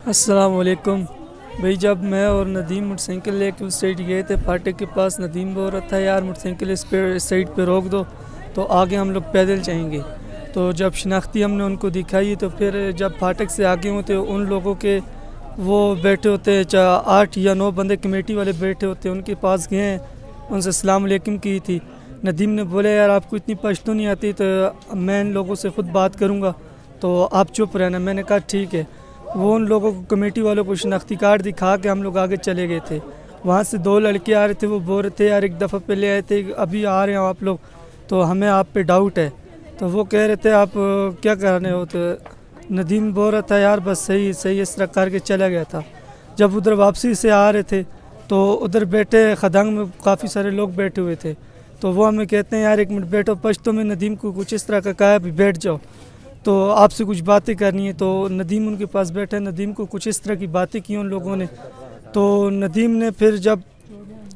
السلام علیکم بھائی، جب میں اور ندیم موٹر سائیکل لے کے اس سائڈ گئے تھے فاٹک کے پاس، ندیم بول رہا تھا یار موٹر سائیکل اس سائڈ پہ روک دو تو آگے ہم لوگ پیدل جائیں گے۔ تو جب شناختی ہم نے ان کو دکھائی تو پھر جب فاٹک سے آگے ہوتے ان لوگوں کے وہ بیٹھے ہوتے 8 یا 9 بندے کمیٹی والے بیٹھے ہوتے، ان کے پاس گئے ہیں، ان سے السلام علیکم کی تھی۔ ندیم نے بولے یار آپ کو اتنی پشتو نہیں آتی تو میں ان لوگوں سے خود بات کروں گا، تو آپ چپ رہنا۔ میں نے کہا ٹھیک ہے۔ وہ ان لوگوں کو کمیٹی والوں کو شناختی کارڈ دکھا کے ہم لوگ آگے چلے گئے تھے۔ وہاں سے 2 لڑکے آ رہے تھے، وہ بول رہے تھے یار ایک دفعہ پہلے آئے تھے، ابھی آ رہے ہیں آپ لوگ، تو ہمیں آپ پہ ڈاؤٹ ہے۔ تو وہ کہہ رہے تھے آپ کیا کر رہے ہو؟ تو ندیم بول رہا تھا یار بس صحیح اس طرح کر کے چلا گیا تھا۔ جب ادھر واپسی سے آ رہے تھے تو ادھر بیٹھے خدنگ میں کافی سارے لوگ بیٹھے ہوئے تھے، تو وہ ہمیں کہتے ہیں یار ایک منٹ بیٹھو۔ پشتو میں ندیم کو کچھ اس طرح کا کہا بھی بیٹھ جاؤ، تو آپ سے کچھ باتیں کرنی ہے۔ تو ندیم ان کے پاس بیٹھے، ندیم کو کچھ اس طرح کی باتیں کی ان لوگوں نے۔ تو ندیم نے پھر جب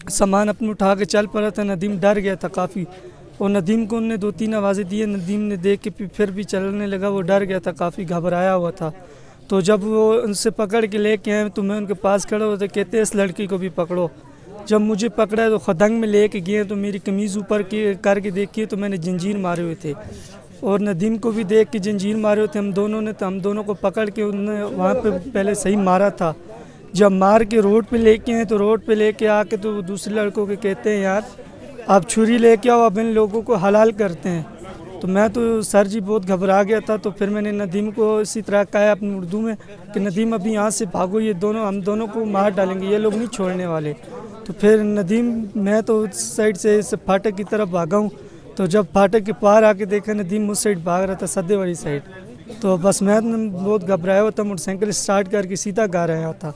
سامان اپنے اٹھا کے چل پڑا تھا، ندیم ڈر گیا تھا کافی، اور ندیم کو ان نے 2-3 آوازیں دی، ندیم نے دیکھ کے پھر بھی چلنے لگا، وہ ڈر گیا تھا، کافی گھبرایا ہوا تھا۔ تو جب وہ ان سے پکڑ کے لے کے آئے تو میں ان کے پاس کھڑا ہوا، تو کہتے ہیں اس لڑکی کو بھی پکڑو۔ جب مجھے پکڑا تو خدنگ میں لے کے گئے تو میری قمیض اوپر کر کے دیکھی تو میں نے جنجیر مارے ہوئے تھے، اور ندیم کو بھی دیکھ کے جنجیر مارے ہوئے تھے ہم دونوں نے۔ تو ہم دونوں کو پکڑ کے انہوں نے وہاں پہ پہلے صحیح مارا تھا۔ جب مار کے روڈ پہ لے کے آئے تو روڈ پہ لے کے آ کے تو دوسرے لڑکوں کے کہتے ہیں یار آپ چھری لے کے آؤ، اب ان لوگوں کو حلال کرتے ہیں۔ تو میں تو سر جی بہت گھبرا گیا تھا، تو پھر میں نے ندیم کو اسی طرح کہا اپنی اردو میں کہ ندیم ابھی یہاں سے بھاگو، یہ ہم دونوں کو مار ڈالیں گے، یہ لوگ نہیں چھوڑنے والے۔ تو پھر ندیم میں تو اس سائڈ سے اس پھاٹک کی طرف بھاگا ہوں، تو جب پھاٹک کے پار آ کے دیکھا ندیم اس سائڈ بھاگ رہا تھا، سدے والی سائڈ، تو بس میں بہت گھبرایا ہوا تھا، موٹر سائیکل اسٹارٹ کر کے سیدھا گھر آیا تھا۔